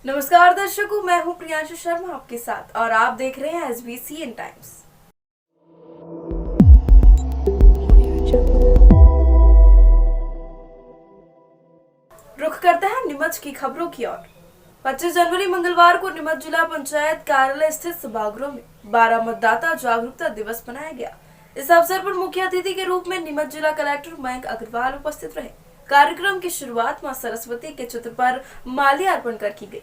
नमस्कार दर्शकों, मैं हूं प्रियांशु शर्मा आपके साथ और आप देख रहे हैं SBCN टाइम्स। रुख करते हैं नीमच की खबरों की ओर। 25 जनवरी मंगलवार को नीमच जिला पंचायत कार्यालय स्थित सभागृह में 12 मतदाता जागरूकता दिवस मनाया गया। इस अवसर पर मुख्य अतिथि के रूप में नीमच जिला कलेक्टर मयंक अग्रवाल उपस्थित रहे। कार्यक्रम की शुरुआत मां सरस्वती के चित्र पर माल्यार्पण कर की गई।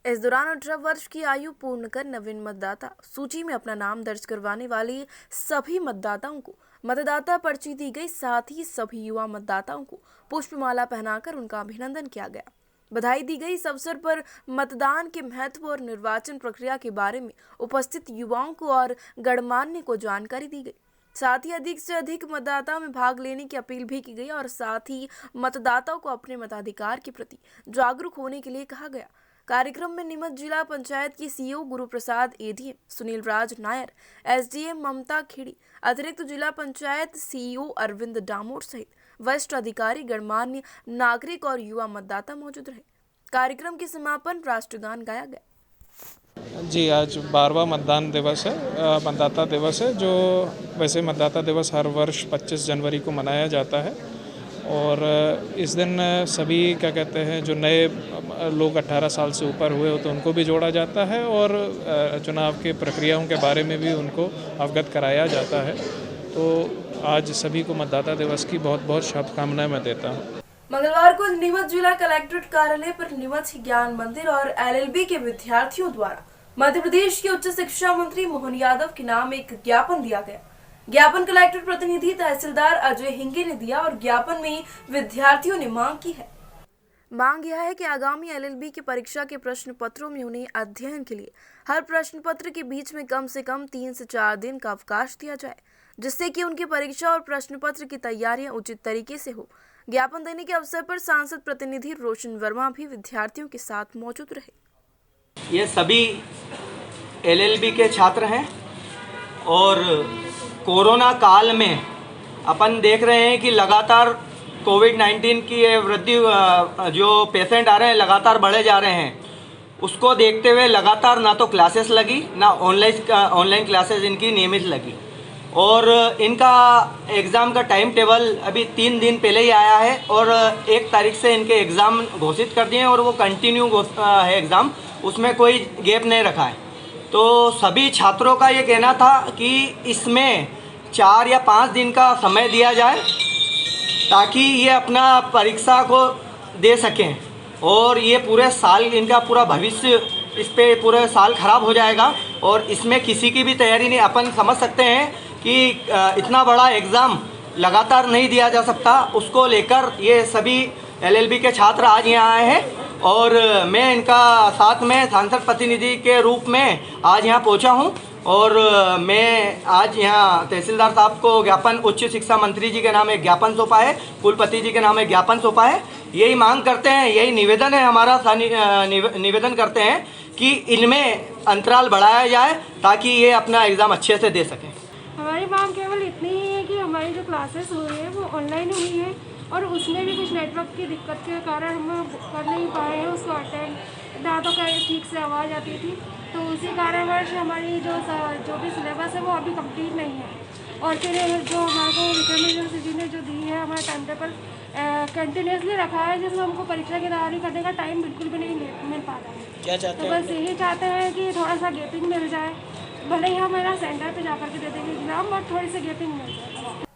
इस दौरान 18 वर्ष की आयु पूर्ण कर नवीन मतदाता सूची में अपना नाम दर्ज करवाने वाली सभी मतदाताओं को मतदाता पर्ची दी गई। साथ ही सभी युवा मतदाताओं को पुष्पमाला पहनाकर उनका अभिनंदन किया गया, बधाई दी गई। इस अवसर पर मतदान के महत्व और निर्वाचन प्रक्रिया के बारे में उपस्थित युवाओं को और गणमान्य को जानकारी दी गई। साथ ही अधिक से अधिक मतदाताओं में भाग लेने की अपील भी की गई और साथ ही मतदाताओं को अपने मताधिकार के प्रति जागरूक होने के लिए कहा गया। कार्यक्रम में नीमच जिला पंचायत की सीईओ गुरु प्रसाद, एडीएम सुनील राज नायर, एसडीएम ममता खेड़ी, अतिरिक्त जिला पंचायत सीईओ अरविंद डामोर सहित वरिष्ठ अधिकारी, गणमान्य नागरिक और युवा मतदाता मौजूद रहे। कार्यक्रम के समापन राष्ट्रगान गाया गया। जी, आज 12वां मतदान दिवस है, मतदाता दिवस है, जो वैसे मतदाता दिवस हर वर्ष 25 जनवरी को मनाया जाता है। और इस दिन सभी क्या कहते हैं, जो नए लोग 18 साल से ऊपर हुए हो तो उनको भी जोड़ा जाता है और चुनाव के प्रक्रियाओं के बारे में भी उनको अवगत कराया जाता है। तो आज सभी को मतदाता दिवस की बहुत बहुत शुभकामनाएं मैं देता हूँ। मंगलवार को नीमच जिला कलेक्ट्रेट कार्यालय पर नीमच ज्ञान मंदिर और LLB के विद्यार्थियों द्वारा मध्य प्रदेश के उच्च शिक्षा मंत्री मोहन यादव के नाम एक ज्ञापन दिया गया। ज्ञापन कलेक्टर प्रतिनिधि तहसीलदार अजय हिंगे ने दिया और ज्ञापन में विद्यार्थियों ने मांग की है। मांग यह है कि आगामी LLB की परीक्षा के प्रश्न पत्रों में उन्हें अध्ययन के लिए हर प्रश्न पत्र के बीच में कम से कम 3 से 4 दिन का अवकाश दिया जाए, जिससे कि उनकी परीक्षा और प्रश्न पत्र की तैयारियां उचित तरीके से हो। ज्ञापन देने के अवसर पर सांसद प्रतिनिधि रोशन वर्मा भी विद्यार्थियों के साथ मौजूद रहे। ये सभी LLB के छात्र हैं और कोरोना काल में अपन देख रहे हैं कि लगातार कोविड-19 की वृद्धि, जो पेशेंट आ रहे हैं लगातार बढ़े जा रहे हैं। उसको देखते हुए लगातार ना तो क्लासेस लगी, ना ऑनलाइन क्लासेस इनकी नियमित लगी और इनका एग्ज़ाम का टाइम टेबल अभी 3 दिन पहले ही आया है और 1 तारीख से इनके एग्ज़ाम घोषित कर दिए हैं और वो कंटिन्यू है एग्ज़ाम, उसमें कोई गैप नहीं रखा है। तो सभी छात्रों का ये कहना था कि इसमें 4 या 5 दिन का समय दिया जाए ताकि ये अपना परीक्षा को दे सकें और ये पूरे साल इनका पूरा भविष्य, इस पे पूरे साल ख़राब हो जाएगा और इसमें किसी की भी तैयारी नहीं। अपन समझ सकते हैं कि इतना बड़ा एग्ज़ाम लगातार नहीं दिया जा सकता, उसको लेकर ये सभी LLB के छात्र आज यहाँ आए हैं और मैं इनका साथ में सांसद प्रतिनिधि के रूप में आज यहाँ पहुँचा हूँ और मैं आज यहाँ तहसीलदार साहब को ज्ञापन, उच्च शिक्षा मंत्री जी के नाम एक ज्ञापन सौंपा है, कुलपति जी के नाम एक ज्ञापन सौंपा है। यही मांग करते हैं, यही निवेदन है हमारा, निवेदन करते हैं कि इनमें अंतराल बढ़ाया जाए ताकि ये अपना एग्ज़ाम अच्छे से दे सकें। हमारी मांग केवल इतनी ही है कि हमारी जो क्लासेस हुई है वो ऑनलाइन हुई है और उसमें भी कुछ नेटवर्क की दिक्कत के कारण हम कर नहीं पाए हैं उसको अटेंड, ना तो ठीक से आवाज़ आती थी, तो उसी कारणवश हमारी जो भी सिलेबस है वो अभी कंप्लीट नहीं है। और फिर जो हमारे को रिकमेंडेशन जी ने जो दी है, हमारा टाइम टेबल कंटिन्यूसली रखा है जिसमें हमको परीक्षा की तैयारी करने का टाइम बिल्कुल भी नहीं मिल पा रहा है। क्या चाहते हैं? तो बस यही चाहते हैं कि थोड़ा सा गैपिंग मिल जाए, भले ही हम मेरा सेंटर पे जाकर के दे देंगे एग्जाम, और थोड़ी सी गैपिंग मिल जाए।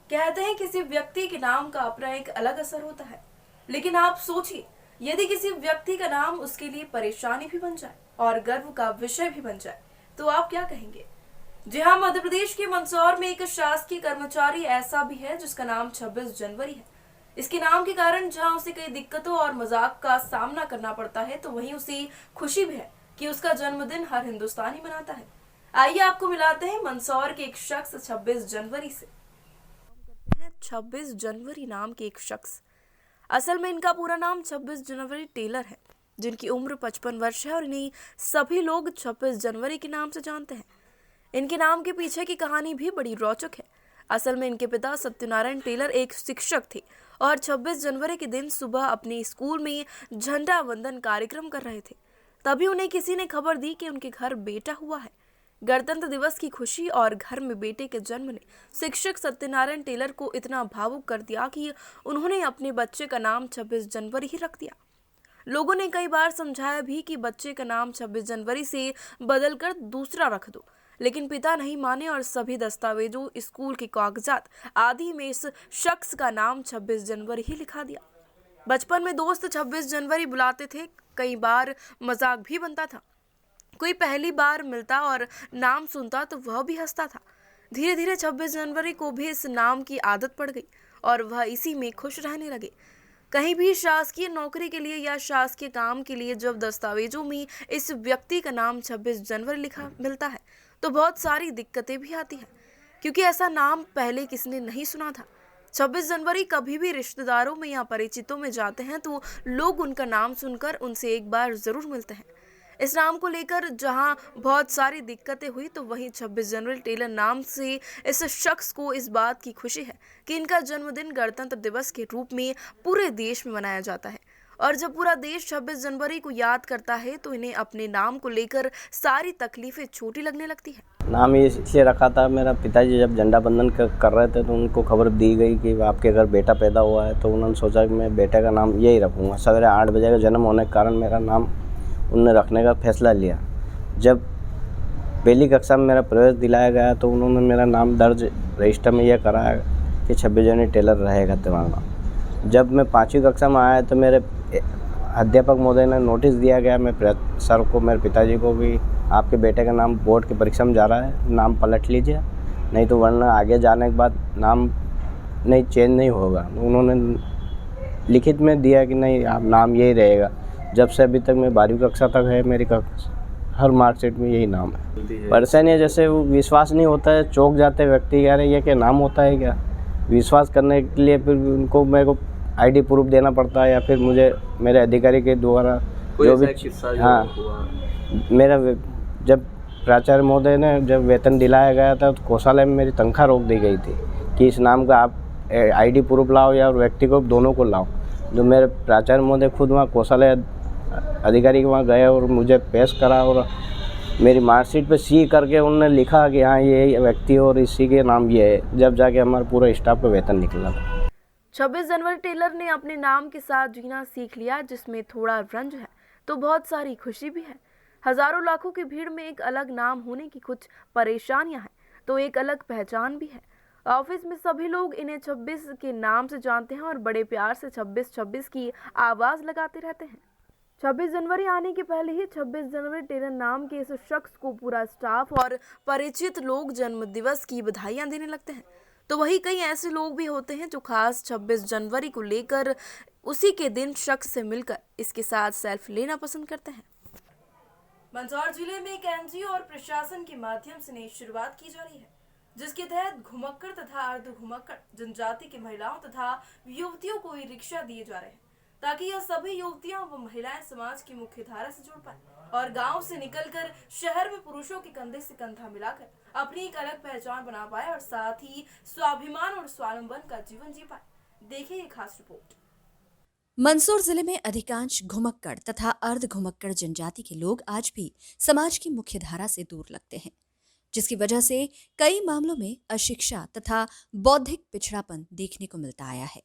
कहते हैं किसी व्यक्ति के नाम का अपना एक अलग असर होता है, लेकिन आप सोचिए यदि किसी व्यक्ति का नाम उसके लिए परेशानी भी बन जाए और गर्व का विषय भी बन जाए तो आप क्या कहेंगे। जी हाँ, मध्य प्रदेश के मंदसौर में एक शासकीय कर्मचारी ऐसा भी है जिसका नाम 26 जनवरी है। इसके नाम के कारण जहाँ उसे कई दिक्कतों और मजाक का सामना करना पड़ता है, तो वहीं उसे खुशी भी है कि उसका जन्मदिन हर हिंदुस्तानी मनाता है। आइए आपको मिलाते हैं मंदसौर के एक शख्स 26 जनवरी से। 26 जनवरी नाम के एक शख्स, असल में इनका पूरा नाम 26 जनवरी टेलर है, जिनकी उम्र 55 वर्ष है और इन्हें सभी लोग 26 जनवरी के नाम से जानते हैं। इनके नाम के पीछे की कहानी भी बड़ी रोचक है। असल में इनके पिता सत्यनारायण टेलर एक शिक्षक थे और 26 जनवरी के दिन सुबह अपने स्कूल में झंडा वंदन कार्यक्रम कर रहे थे। तभी उन्हें किसी ने खबर दी कि उनके घर बेटा हुआ है। गणतंत्र दिवस की खुशी और घर में बेटे के जन्म ने शिक्षक सत्यनारायण टेलर को इतना भावुक कर दिया कि उन्होंने अपने बच्चे का नाम 26 जनवरी ही रख दिया। लोगों ने कई बार समझाया भी कि बच्चे का नाम 26 जनवरी से बदलकर दूसरा रख दो, लेकिन पिता नहीं माने और सभी दस्तावेजों, स्कूल के कागजात आदि में इस शख्स का नाम 26 जनवरी ही लिखा दिया। बचपन में दोस्त 26 जनवरी बुलाते थे, कई बार मजाक भी बनता था। कोई पहली बार मिलता और नाम सुनता तो वह भी हंसता था। धीरे धीरे 26 जनवरी को भी इस नाम की आदत पड़ गई और वह इसी में खुश रहने लगे। कहीं भी शासकीय नौकरी के लिए या शासकीय काम के लिए जब दस्तावेजों में इस व्यक्ति का नाम 26 जनवरी लिखा मिलता है तो बहुत सारी दिक्कतें भी आती हैं, क्योंकि ऐसा नाम पहले किसने नहीं सुना था। 26 जनवरी कभी भी रिश्तेदारों में या परिचितों में जाते हैं तो लोग उनका नाम सुनकर उनसे एक बार जरूर मिलते हैं। इस नाम को लेकर जहां बहुत सारी दिक्कतें हुई तो वहीं 26 जनवरी टेलर नाम से इस शख्स को इस बात की खुशी है कि इनका जन्मदिन गणतंत्र दिवस के रूप में पूरे देश में मनाया जाता है। और जब पूरा देश 26 जनवरी को याद करता है तो इन्हें अपने नाम को लेकर सारी तकलीफें छोटी लगने लगती है। नाम ये इसलिए रखा था, मेरा पिताजी जब झंडा बंदन कर रहे थे तो उनको खबर दी गई कि आपके घर बेटा पैदा हुआ है, तो उन्होंने सोचा कि मैं बेटे का नाम यही रखूँगा। सवेरे 8 बजे का जन्म होने के कारण मेरा नाम उन्होंने रखने का फैसला लिया। जब पहली कक्षा में मेरा प्रवेश दिलाया गया तो उन्होंने मेरा नाम दर्ज रजिस्टर में यह कराया कि 26 जनवरी टेलर रहेगा तुम्हारा नाम। जब मैं 5वीं कक्षा में आया तो मेरे अध्यापक महोदय ने नोटिस दिया गया मैं सर को, मेरे पिताजी को, कि आपके बेटे का नाम बोर्ड की परीक्षा में जा रहा है, नाम पलट लीजिए, नहीं तो वरना आगे जाने के बाद नाम नहीं चेंज नहीं होगा। उन्होंने लिखित में दिया कि नहीं, आप नाम यही रहेगा। जब से अभी तक मैं 12वीं कक्षा तक है, मेरी हर मार्कशीट में यही नाम है। परेशानी है, जैसे वो विश्वास नहीं होता है, चौंक जाते व्यक्ति, कह रहे ये क्या नाम होता है क्या। विश्वास करने के लिए फिर उनको मेरे को आईडी प्रूफ देना पड़ता है या फिर मुझे मेरे अधिकारी के द्वारा जो भी मेरा जब प्राचार्य महोदय ने जब वेतन दिलाया गया था तो कोषालय में मेरी तनख्वाह रोक दी गई थी कि इस नाम का आप आईडी प्रूफ लाओ या व्यक्ति को, दोनों को लाओ। जो मेरे प्राचार्य महोदय खुद वहाँ कोषालय अधिकारी के वहाँ गए और मुझे पेश करा और मेरी मार्कशीट पे सी करके उन्होंने लिखा कि हाँ ये व्यक्ति और इसी के नाम ये है। जब जाके हमारा पूरा स्टाफ का वेतन निकला था। 26 जनवरी टेलर ने अपने नाम के साथ जीना सीख लिया, जिसमें थोड़ा रंज है तो बहुत सारी खुशी भी है। हजारों लाखों की भीड़ में एक अलग नाम होने की कुछ परेशानियां हैं तो एक अलग पहचान भी है। ऑफिस में सभी लोग इन्हें 26 के नाम से जानते हैं और बड़े प्यार से 26-26 की आवाज लगाते रहते हैं। 26 जनवरी आने के पहले ही 26 जनवरी टेलर नाम के इस शख्स को पूरा स्टाफ और परिचित लोग जन्म दिवस की बधाइयां देने लगते हैं। तो वही कई ऐसे लोग भी होते हैं जो खास 26 जनवरी को लेकर उसी के दिन शख्स से मिलकर इसके साथ सेल्फी लेना पसंद करते हैं। मंदसौर जिले में एक एनजीओ और प्रशासन के माध्यम से नई शुरुआत की जा रही है, जिसके तहत घुमक्कड़ तथा अर्ध घुमक्कड़ जनजाति की महिलाओं तथा युवतियों को ई रिक्शा दिए जा रहे हैं, ताकि यह सभी युवतियां व महिलाएं समाज की मुख्य धारा से जुड़ पाए और गांव से निकलकर शहर में पुरुषों के कंधे से कंधा मिलाकर अपनी एक अलग पहचान बना पाए और साथ ही स्वाभिमान और स्वावलंबन का जीवन जी पाए। देखिए ये खास रिपोर्ट। मंदसौर जिले में अधिकांश घुमक्कड़ तथा अर्ध घुमक्कड़ जनजाति के लोग आज भी समाज की मुख्य धारा से दूर लगते हैं, जिसकी वजह से कई मामलों में अशिक्षा तथा बौद्धिक पिछड़ापन देखने को मिलता आया है।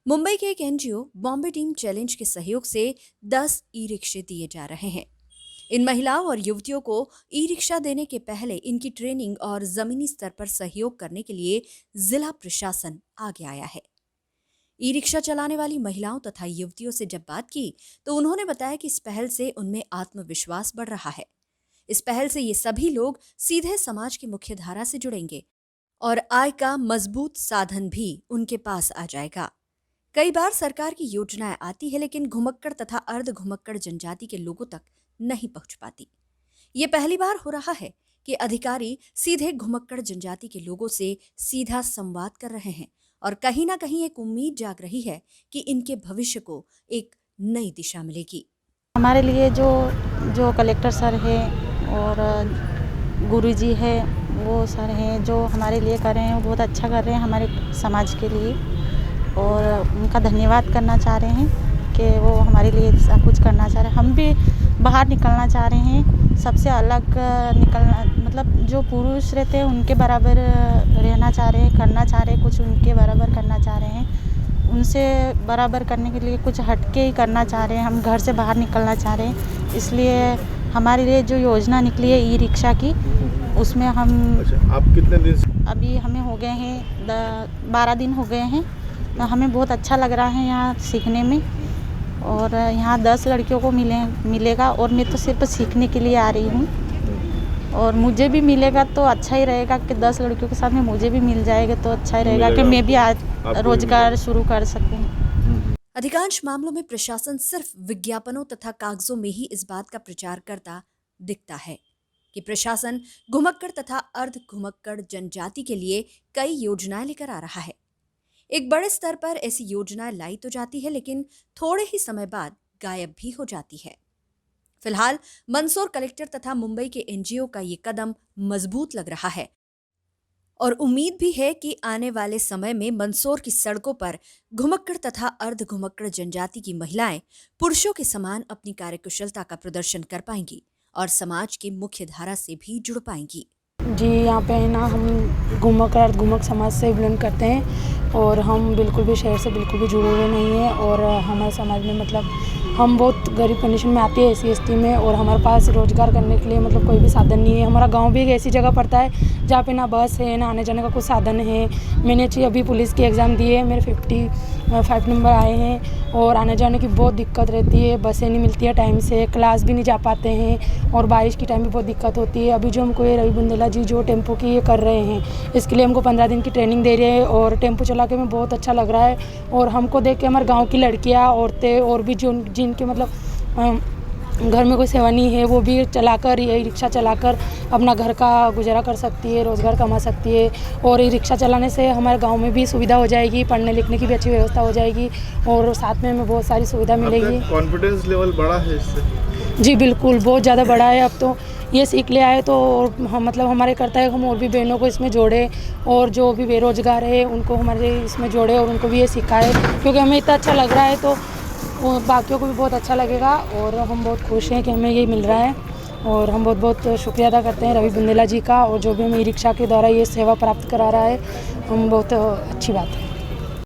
मुंबई के एक एनजीओ बॉम्बे टीम चैलेंज के सहयोग से 10 ई रिक्शे दिए जा रहे हैं। इन महिलाओं और युवतियों को ई रिक्शा देने के पहले इनकी ट्रेनिंग और जमीनी स्तर पर सहयोग करने के लिए जिला प्रशासन आगे आया है। ई रिक्शा चलाने वाली महिलाओं तथा युवतियों से जब बात की तो उन्होंने बताया कि इस पहल से उनमें आत्मविश्वास बढ़ रहा है। इस पहल से ये सभी लोग सीधे समाज की मुख्य धारा से जुड़ेंगे और आय का मजबूत साधन भी उनके पास आ जाएगा। कई बार सरकार की योजनाएं आती है लेकिन घुमक्कड़ तथा अर्ध घुमक्कड़ जनजाति के लोगों तक नहीं पहुंच पाती। ये पहली बार हो रहा है कि अधिकारी सीधे घुमक्कड़ जनजाति के लोगों से सीधा संवाद कर रहे हैं और कहीं ना कहीं एक उम्मीद जाग रही है कि इनके भविष्य को एक नई दिशा मिलेगी। हमारे लिए जो कलेक्टर सर हैं और गुरुजी है वो सर हैं जो हमारे लिए कर रहे हैं, वो बहुत अच्छा कर रहे हैं हमारे समाज के लिए। और उनका धन्यवाद करना चाह रहे हैं कि वो हमारे लिए सब कुछ करना चाह रहे हैं। हम भी बाहर निकलना चाह रहे हैं, सबसे अलग निकलना, मतलब जो पुरुष रहते हैं उनके बराबर रहना चाह रहे हैं, करना चाह रहे हैं, कुछ उनके बराबर करना चाह रहे हैं। उनसे बराबर करने के लिए कुछ हटके ही करना चाह रहे हैं, हम घर से बाहर निकलना चाह रहे हैं। इसलिए हमारे लिए जो योजना निकली है ई-रिक्शा की, उसमें हम आप कितने दिन से? अभी हमें हो गए हैं 12 दिन हो गए हैं। तो हमें बहुत अच्छा लग रहा है यहाँ सीखने में, और यहाँ 10 लड़कियों को मिलेगा और मैं तो सिर्फ सीखने के लिए आ रही हूँ, और मुझे भी मिलेगा तो अच्छा ही रहेगा कि 10 लड़कियों के साथ में मुझे भी मिल जाएगा तो अच्छा ही रहेगा कि मैं भी आज रोजगार शुरू कर सकूँ। अधिकांश मामलों में प्रशासन सिर्फ विज्ञापनों तथा कागजों में ही इस बात का प्रचार करता दिखता है कि प्रशासन घुमक्कड़ तथा अर्ध घुमक्कड़ जनजाति के लिए कई योजनाएं लेकर आ रहा है। एक बड़े स्तर पर ऐसी योजनाएं लाई तो जाती है, लेकिन थोड़े ही समय बाद गायब भी हो जाती है। फिलहाल मंदसौर कलेक्टर तथा मुंबई के एनजीओ का ये कदम मजबूत लग रहा है और उम्मीद भी है कि आने वाले समय में मंदसौर की सड़कों पर घुमक्कड़ तथा अर्ध घुमक्कड़ जनजाति की महिलाएं पुरुषों के समान अपनी कार्यकुशलता का प्रदर्शन कर पाएंगी और समाज की मुख्य धारा से भी जुड़ पाएंगी। जी, यहाँ पे है ना, हम घुमक समाज से बिलोंग करते हैं और हम बिल्कुल भी शहर से बिल्कुल भी जुड़े हुए नहीं हैं। और हमारे समाज में मतलब हम बहुत गरीब कंडीशन में आती है SC/ST में, और हमारे पास रोज़गार करने के लिए मतलब कोई भी साधन नहीं है। हमारा गांव भी एक ऐसी जगह पड़ता है जहाँ पे ना बस है ना आने जाने का कुछ साधन है। मैंने अभी पुलिस की एग्ज़ाम दी है, मेरे 55 नंबर आए हैं, और आने जाने की बहुत दिक्कत रहती है, बसें नहीं मिलती है टाइम से, क्लास भी नहीं जा पाते हैं, और बारिश की टाइम में बहुत दिक्कत होती है। अभी जो हमको ये रवि बुंदेला जी जो टेम्पो की ये कर रहे हैं, इसके लिए हमको 15 दिन की ट्रेनिंग दे रहे हैं, और टेम्पो चला के हमें बहुत अच्छा लग रहा है। और हमको देख के हमारे गाँव की लड़कियाँ, औरतें और भी जो जिनके मतलब घर में कोई सेवा नहीं है, वो भी चलाकर ये रिक्शा चलाकर अपना घर का गुजारा कर सकती है, रोज़गार कमा सकती है। और ये रिक्शा चलाने से हमारे गांव में भी सुविधा हो जाएगी, पढ़ने लिखने की भी अच्छी व्यवस्था हो जाएगी, और साथ में हमें बहुत सारी सुविधा मिलेगी। कॉन्फिडेंस लेवल बढ़ा है इससे? जी बिल्कुल, बहुत ज़्यादा बढ़ा है। अब तो ये सीख ले आए तो हम मतलब हमारे करता है हम और भी बहनों को इसमें जोड़े, और जो भी बेरोज़गार है उनको हमारे इसमें जोड़े और उनको भी ये सिखाए, क्योंकि हमें इतना अच्छा लग रहा है तो बाकियों को भी बहुत अच्छा लगेगा। और हम बहुत खुश हैं कि हमें ये मिल रहा है, और हम बहुत बहुत शुक्रिया अदा करते हैं रवि बुंदेला जी का, और जो भी हमें ई-रिक्शा के द्वारा ये सेवा प्राप्त करा रहा है, हम बहुत अच्छी बात है।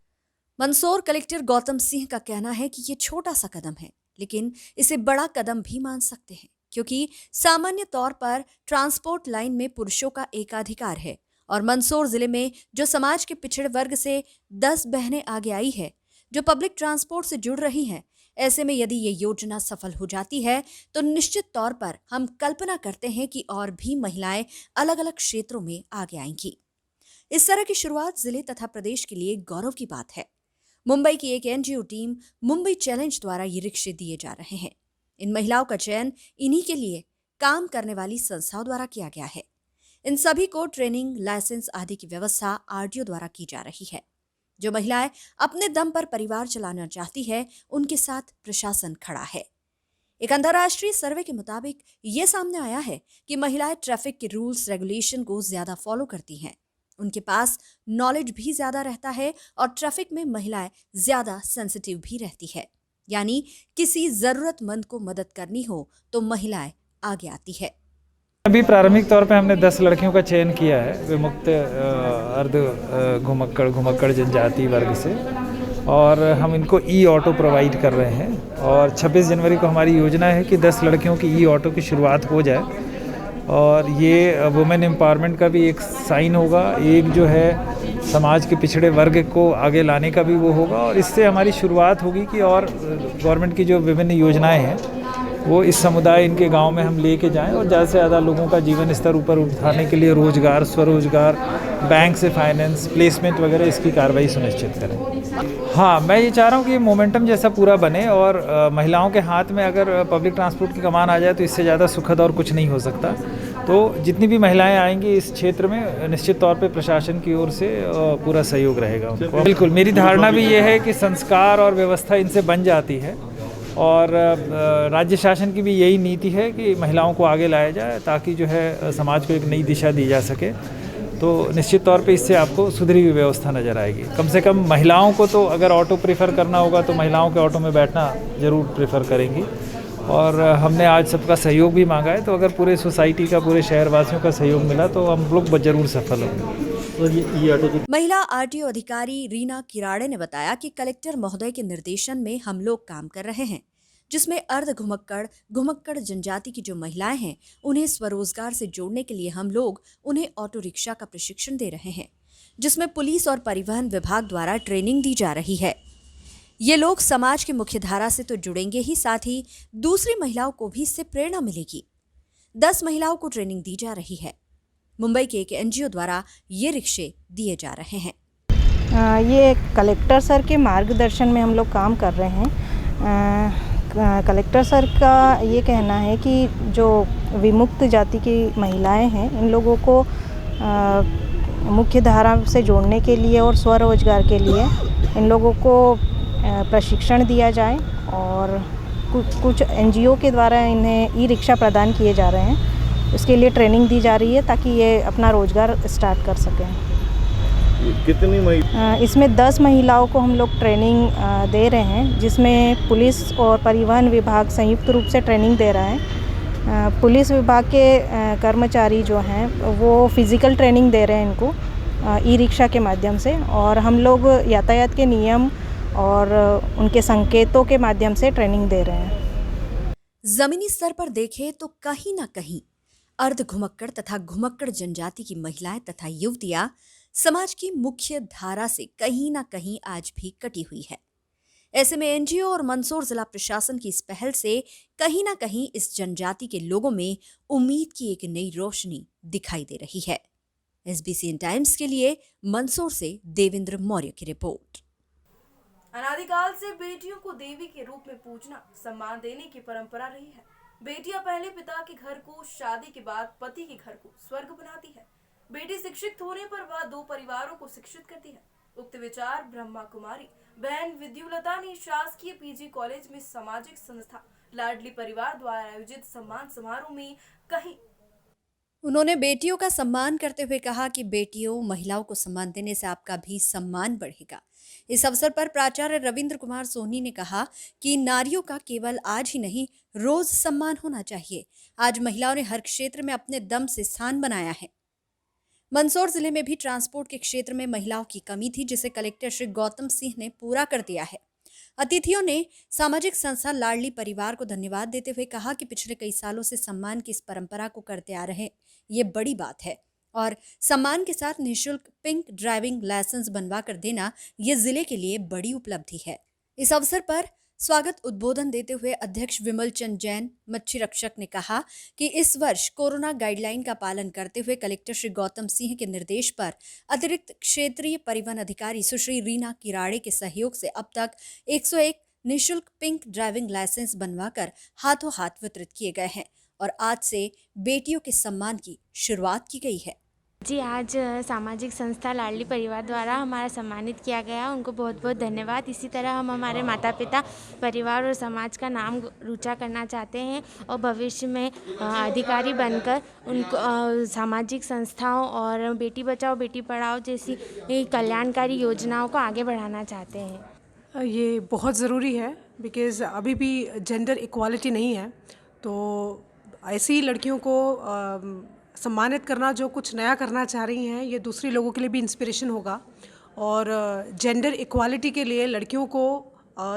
मंदसौर कलेक्टर गौतम सिंह का कहना है कि ये छोटा सा कदम है, लेकिन इसे बड़ा कदम भी मान सकते हैं, क्योंकि सामान्य तौर पर ट्रांसपोर्ट लाइन में पुरुषों का एकाधिकार है, और मंदसौर जिले में जो समाज के पिछड़े वर्ग से 10 बहनें आगे आई है जो पब्लिक ट्रांसपोर्ट से जुड़ रही हैं, ऐसे में यदि ये योजना सफल हो जाती है तो निश्चित तौर पर हम कल्पना करते हैं कि और भी महिलाएं अलग अलग क्षेत्रों में आगे आएंगी। इस तरह की शुरुआत जिले तथा प्रदेश के लिए गौरव की बात है। मुंबई की एक NGO टीम मुंबई चैलेंज द्वारा ये रिक्शे दिए जा रहे हैं। इन महिलाओं का चयन इन्हीं के लिए काम करने वाली संस्थाओं द्वारा किया गया है। इन सभी को ट्रेनिंग, लाइसेंस आदि की व्यवस्था RDO द्वारा की जा रही है। जो महिलाएं अपने दम पर परिवार चलाना चाहती है, उनके साथ प्रशासन खड़ा है। एक अंतर्राष्ट्रीय सर्वे के मुताबिक ये सामने आया है कि महिलाएं ट्रैफिक के रूल्स रेगुलेशन को ज्यादा फॉलो करती हैं, उनके पास नॉलेज भी ज्यादा रहता है, और ट्रैफिक में महिलाएं ज्यादा सेंसिटिव भी रहती है। यानी किसी जरूरतमंद को मदद करनी हो तो महिलाएं आगे आती है। अभी प्रारंभिक तौर पे हमने 10 लड़कियों का चयन किया है विमुक्त अर्ध घुमक्कड़ जनजाति वर्ग से, और हम इनको ई-ऑटो प्रोवाइड कर रहे हैं। और 26 जनवरी को हमारी योजना है कि 10 लड़कियों की ई-ऑटो की शुरुआत हो जाए, और ये वुमेन एम्पावरमेंट का भी एक साइन होगा, एक जो है समाज के पिछड़े वर्ग को आगे लाने का भी वो होगा, और इससे हमारी शुरुआत होगी कि और गवर्नमेंट की जो विभिन्न योजनाएं हैं वो इस समुदाय इनके गांव में हम लेके जाएं, और ज़्यादा से ज़्यादा लोगों का जीवन स्तर ऊपर उठाने के लिए रोज़गार, स्वरोजगार, बैंक से फाइनेंस, प्लेसमेंट वगैरह इसकी कार्रवाई सुनिश्चित करें। हाँ, मैं ये चाह रहा हूँ कि मोमेंटम जैसा पूरा बने, और महिलाओं के हाथ में अगर पब्लिक ट्रांसपोर्ट की कमान आ जाए तो इससे ज़्यादा सुखद और कुछ नहीं हो सकता। तो जितनी भी महिलाएं आएंगी इस क्षेत्र में, निश्चित तौर पे प्रशासन की ओर से पूरा सहयोग रहेगा उनको। बिल्कुल, मेरी धारणा भी ये है कि संस्कार और व्यवस्था इनसे बन जाती है, और राज्य शासन की भी यही नीति है कि महिलाओं को आगे लाया जाए ताकि जो है समाज को एक नई दिशा दी जा सके। तो निश्चित तौर पे इससे आपको सुधरी हुई व्यवस्था नज़र आएगी। कम से कम महिलाओं को तो अगर ऑटो प्रेफर करना होगा तो महिलाओं के ऑटो में बैठना ज़रूर प्रेफर करेंगी। और हमने आज सबका सहयोग भी मांगा है, तो अगर पूरे सोसाइटी का, पूरे शहरवासियों का सहयोग मिला तो हम लोग ज़रूर सफल होंगे। महिला आरटीओ अधिकारी रीना किराड़े ने बताया कि कलेक्टर महोदय के निर्देशन में हम लोग काम कर रहे हैं, जिसमें अर्ध घुमक्कड़ जनजाति की जो महिलाएं हैं उन्हें स्वरोजगार से जोड़ने के लिए हम लोग उन्हें ऑटो रिक्शा का प्रशिक्षण दे रहे हैं, जिसमें पुलिस और परिवहन विभाग द्वारा ट्रेनिंग दी जा रही है। ये लोग समाज की मुख्य धारा से तो जुड़ेंगे ही, साथ ही दूसरी महिलाओं को भी इससे प्रेरणा मिलेगी। 10 महिलाओं को ट्रेनिंग दी जा रही है। मुंबई के एक एनजीओ द्वारा ये रिक्शे दिए जा रहे हैं। ये कलेक्टर सर के मार्गदर्शन में हम लोग काम कर रहे हैं। कलेक्टर सर का ये कहना है कि जो विमुक्त जाति की महिलाएं हैं, इन लोगों को मुख्य धारा से जोड़ने के लिए और स्वरोजगार के लिए इन लोगों को प्रशिक्षण दिया जाए, और कुछ एनजीओ के द्वारा इन्हें ई रिक्शा प्रदान किए जा रहे हैं। उसके लिए ट्रेनिंग दी जा रही है ताकि ये अपना रोज़गार स्टार्ट कर सकें। कितनी इसमें 10 महिलाओं को हम लोग ट्रेनिंग दे रहे हैं, जिसमें पुलिस और परिवहन विभाग संयुक्त रूप से ट्रेनिंग दे रहा है। पुलिस विभाग के कर्मचारी जो हैं वो फिज़िकल ट्रेनिंग दे रहे हैं इनको ई रिक्शा के माध्यम से, और हम लोग यातायात के नियम और उनके संकेतों के माध्यम से ट्रेनिंग दे रहे हैं। जमीनी स्तर पर देखें तो कहीं ना कहीं अर्ध घुमक्कड़ तथा घुमक्कड़ जनजाति की महिलाएं तथा युवतियां समाज की मुख्य धारा से कहीं ना कहीं आज भी कटी हुई है। ऐसे में एनजीओ और मंदसौर जिला प्रशासन की इस पहल से कहीं ना कहीं इस जनजाति के लोगों में उम्मीद की एक नई रोशनी दिखाई दे रही है। SBCN टाइम्स के लिए मंदसौर से देवेंद्र मौर्य की रिपोर्ट। अनादिकाल से बेटियों को देवी के रूप में पूजना, सम्मान देने की परंपरा रही है। बेटियां पहले पिता के घर को, शादी के बाद पति के घर को स्वर्ग बनाती है। बेटी शिक्षित होने पर वह 2 परिवारों को शिक्षित करती है। उक्त विचार ब्रह्मा कुमारी बहन विद्युलता ने शासकीय PG कॉलेज में सामाजिक संस्था लाडली परिवार द्वारा आयोजित सम्मान समारोह में कही। उन्होंने बेटियों का सम्मान करते हुए कहा कि बेटियों, महिलाओं को सम्मान देने से आपका भी सम्मान बढ़ेगा। इस अवसर पर प्राचार्य रविंद्र कुमार सोनी ने कहा कि नारियों का केवल आज ही नहीं, रोज सम्मान होना चाहिए। आज महिलाओं ने हर क्षेत्र में अपने दम से स्थान बनाया है। मंदसौर जिले में भी ट्रांसपोर्ट के क्षेत्र में महिलाओं की कमी थी, जिसे कलेक्टर श्री गौतम सिंह ने पूरा कर दिया है। अतिथियों ने सामाजिक संस्था लाडली परिवार को धन्यवाद देते हुए कहा कि पिछले कई सालों से सम्मान की इस परंपरा को करते आ रहे, ये बड़ी बात है, और सम्मान के साथ निःशुल्क पिंक ड्राइविंग लाइसेंस बनवा कर देना ये जिले के लिए बड़ी उपलब्धि है। इस अवसर पर स्वागत उद्बोधन देते हुए अध्यक्ष विमल चंद जैन मच्छी रक्षक ने कहा कि इस वर्ष कोरोना गाइडलाइन का पालन करते हुए कलेक्टर श्री गौतम सिंह के निर्देश पर अतिरिक्त क्षेत्रीय परिवहन अधिकारी सुश्री रीना किराड़े के सहयोग से अब तक 101 निःशुल्क पिंक ड्राइविंग लाइसेंस बनवाकर हाथों हाथ वितरित किए गए हैं, और आज से बेटियों के सम्मान की शुरुआत की गई है। जी, आज सामाजिक संस्था लाडली परिवार द्वारा हमारा सम्मानित किया गया, उनको बहुत बहुत धन्यवाद। इसी तरह हम हमारे माता पिता, परिवार और समाज का नाम ऊंचा करना चाहते हैं और भविष्य में अधिकारी बनकर उनको सामाजिक संस्थाओं और बेटी बचाओ बेटी पढ़ाओ जैसी कल्याणकारी योजनाओं को आगे बढ़ाना चाहते हैं। ये बहुत ज़रूरी है, बिकॉज़ अभी भी जेंडर इक्वालिटी नहीं है, तो ऐसी लड़कियों को सम्मानित करना, जो कुछ नया करना चाह रही हैं, ये दूसरे लोगों के लिए भी इंस्पिरेशन होगा। और जेंडर इक्वालिटी के लिए लड़कियों को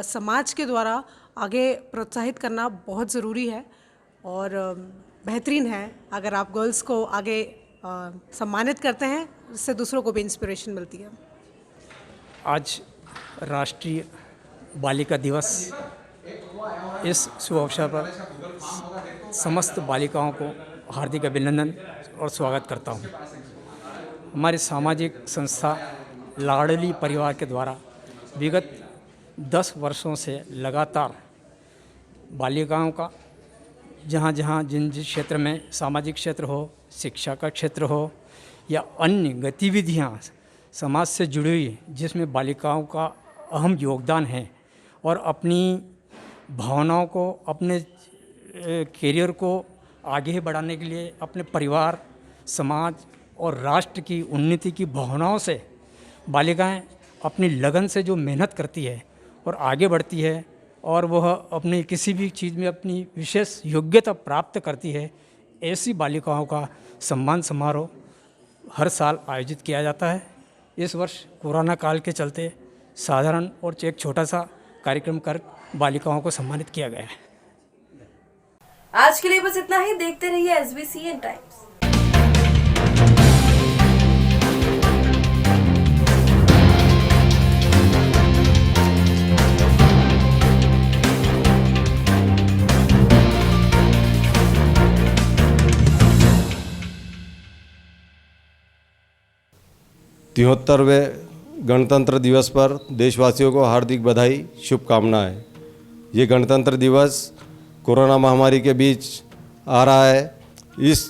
समाज के द्वारा आगे प्रोत्साहित करना बहुत ज़रूरी है और बेहतरीन है। अगर आप गर्ल्स को आगे सम्मानित करते हैं, उससे दूसरों को भी इंस्पिरेशन मिलती है। आज राष्ट्रीय बालिका दिवस, इस शुभ अवसर पर समस्त बालिकाओं को हार्दिक अभिनंदन और स्वागत करता हूँ। हमारे सामाजिक संस्था लाडली परिवार के द्वारा विगत 10 वर्षों से लगातार बालिकाओं का जहाँ जिन क्षेत्र में सामाजिक क्षेत्र हो, शिक्षा का क्षेत्र हो या अन्य गतिविधियाँ समाज से जुड़ी हुई जिसमें बालिकाओं का अहम योगदान है, और अपनी भावनाओं को, अपने करियर को आगे बढ़ाने के लिए अपने परिवार, समाज और राष्ट्र की उन्नति की भावनाओं से बालिकाएं अपनी लगन से जो मेहनत करती है और आगे बढ़ती है और वह अपनी किसी भी चीज़ में अपनी विशेष योग्यता प्राप्त करती है, ऐसी बालिकाओं का सम्मान समारोह हर साल आयोजित किया जाता है। इस वर्ष कोरोना काल के चलते साधारण और एक छोटा सा कार्यक्रम कर बालिकाओं को सम्मानित किया गया है। आज के लिए बस इतना ही। देखते रहिए SBCN टाइम्स। तिहत्तरवें गणतंत्र दिवस पर देशवासियों को हार्दिक बधाई, शुभकामनाएं। ये गणतंत्र दिवस कोरोना महामारी के बीच आ रहा है। इस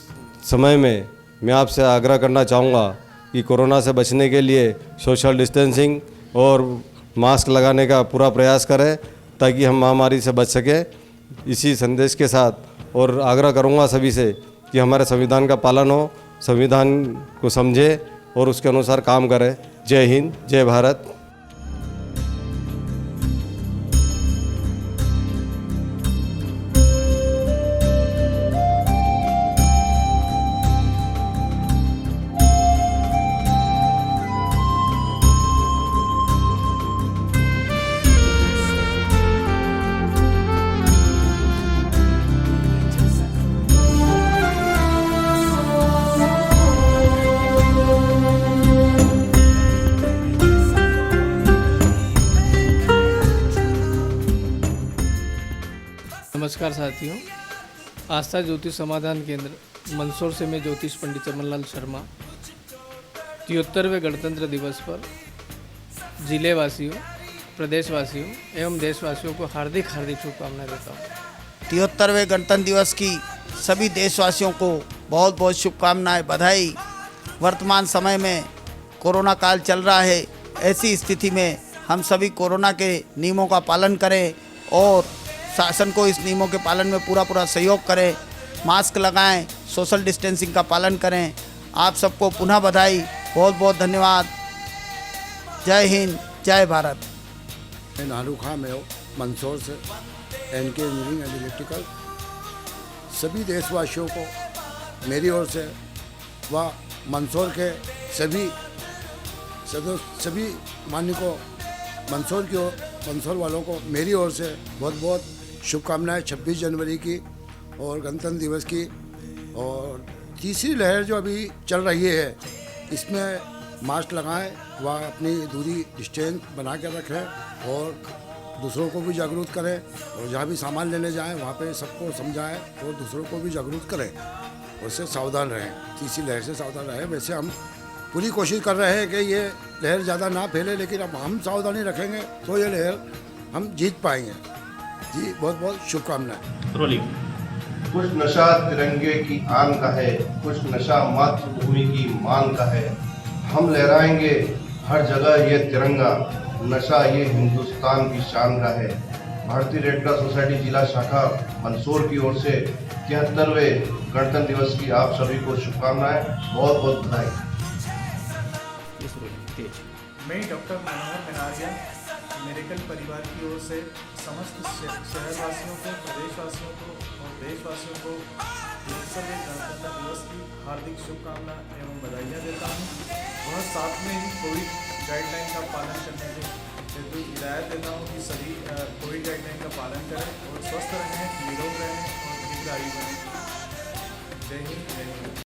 समय में मैं आपसे आग्रह करना चाहूँगा कि कोरोना से बचने के लिए सोशल डिस्टेंसिंग और मास्क लगाने का पूरा प्रयास करें ताकि हम महामारी से बच सकें। इसी संदेश के साथ और आग्रह करूँगा सभी से कि हमारे संविधान का पालन हो, संविधान को समझे और उसके अनुसार काम करें। जय हिंद, जय भारत। नमस्कार साथियों, आस्था ज्योतिष समाधान केंद्र मंदसौर से मैं ज्योतिष पंडित चमनलाल शर्मा 73वें गणतंत्र दिवस पर जिलेवासियों, प्रदेशवासियों एवं देशवासियों को हार्दिक शुभकामनाएं देता हूँ। 73वें गणतंत्र दिवस की सभी देशवासियों को बहुत बहुत शुभकामनाएं, बधाई। वर्तमान समय में कोरोना काल चल रहा है, ऐसी स्थिति में हम सभी कोरोना के नियमों का पालन करें और शासन को इस नियमों के पालन में पूरा सहयोग करें। मास्क लगाएं, सोशल डिस्टेंसिंग का पालन करें। आप सबको पुनः बधाई, बहुत बहुत धन्यवाद। जय हिंद, जय भारत। मैं नानू खां में मंदसौर से NK इंजीनियरिंग एंड इलेक्ट्रिकल सभी देशवासियों को मेरी ओर से व मंदसौर के सभी मान्य को मंदसौर वालों को मेरी ओर से बहुत बहुत शुभकामनाएं 26 जनवरी की और गणतंत्र दिवस की। और तीसरी लहर जो अभी चल रही है, इसमें मास्क लगाएं व अपनी दूरी डिस्टेंस बना कर रखें और दूसरों को भी जागरूक करें। और जहाँ भी सामान लेने जाएं वहाँ पे सबको समझाएं और दूसरों को भी जागरूक करें। उससे सावधान रहें, तीसरी लहर से सावधान रहें। वैसे हम पूरी कोशिश कर रहे हैं कि ये लहर ज़्यादा ना फैले, लेकिन अब हम सावधानी रखेंगे तो ये लहर हम जीत पाएंगे। जी बहुत बहुत शुभकामनाएं। कुछ नशा तिरंगे की आन का है, कुछ नशा मातृभूमि की मान का है। हम लहराएंगे हर जगह ये तिरंगा, नशा ये हिंदुस्तान की शान का है। भारतीय रेड क्रॉस सोसाइटी जिला शाखा मंदसौर की ओर से 73वें गणतंत्र दिवस की आप सभी को शुभकामनाएं, बहुत बहुत बधाई। मैं डॉक्टर मनोहर मेनारिया मेरेकल परिवार की ओर से समस्त शहरवासियों को, प्रदेशवासियों को और देशवासियों को 73वें गणतंत्र दिवस की हार्दिक शुभकामना एवं बधाइयाँ देता हूँ। वह साथ में ही कोविड गाइडलाइन का पालन करने के हेतु हिदायत देता हूँ कि सभी कोविड गाइडलाइन का पालन करें और स्वस्थ रहें, निरोग रहें और दीर्घायु बनें। जय हिंद, जय हिंद।